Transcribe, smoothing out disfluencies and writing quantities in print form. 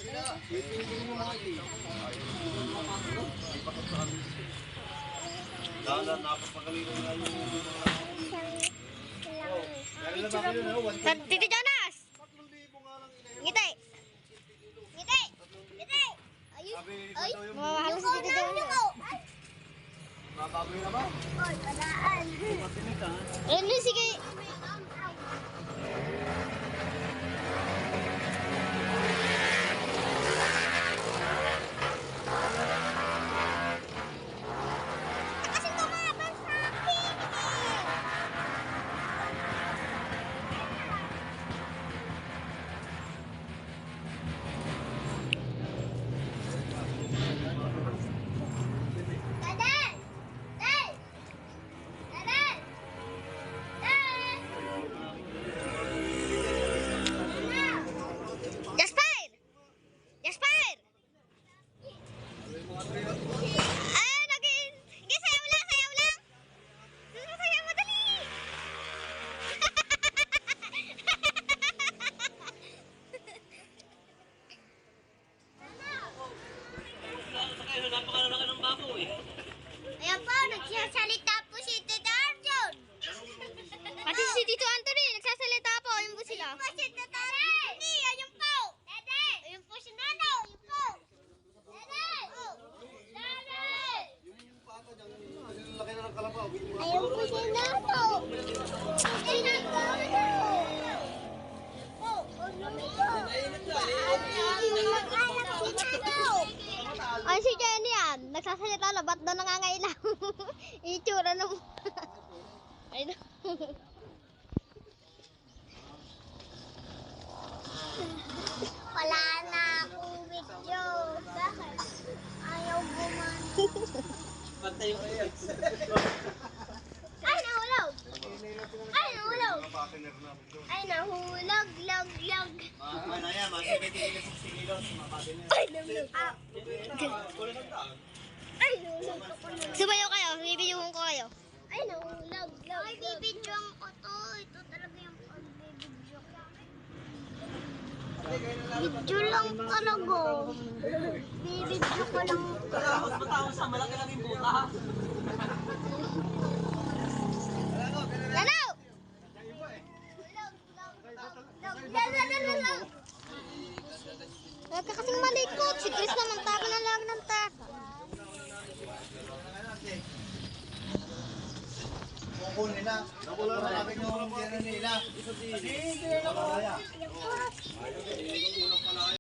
Tito Jonas! Ngiti! Ngiti! Ngiti! Ay! Mahalo si Tito Jonas. Mababoy na ba? Oy, palaan. Ano sige? Kasi tumabang sa akin eh. Dadan! Dad! Dadan! Dad! Jasper! Jasper! Ay, naging... Sige, sayaw lang, sayaw lang! Sayaw mo, dali! Napakalaki ng baboy. Ayan po, nagsasalita po si Tita Arjun. Pati si Tito Anthony, nagsasalita po. Ayun po sila. Ayun po si Tita Arjun. Ayun po. Dede. Ayun po si Nano. Ayun po. Dede. Dede. Laki na ng kalabaw. Ayun po si Nano. Ayun po. Ay, si Jenny yan. Nagsasalita na, ba't daw nangangailang? Itsura na mo. Ayun. Wala na akong video. Bakit? Ayaw gumana. Pantay yung kayo. Ay, nahulog! Ay, nahulog! Ay, nahulog! Lag, lag! Ano yan, magkakitikin sa sigilos. Mapatin yan. Ay, nahulog! Ay, nahulog ako na. Sumayo kayo, bibiyuhon ko kayo. Ay, nahulog! Ay, bibidyoan ko to. Ito talaga yung pagbibidyo ko. Video lang talaga. Bibidyo ko lang. Matawag sa malaki lang yung buka. Lalo! Huwag ka kasing malikot. Si Chris naman taka na lang ng taka. Kukunin nila. Nakulo na namin yung tira nila. Kasi hindi na nakuha.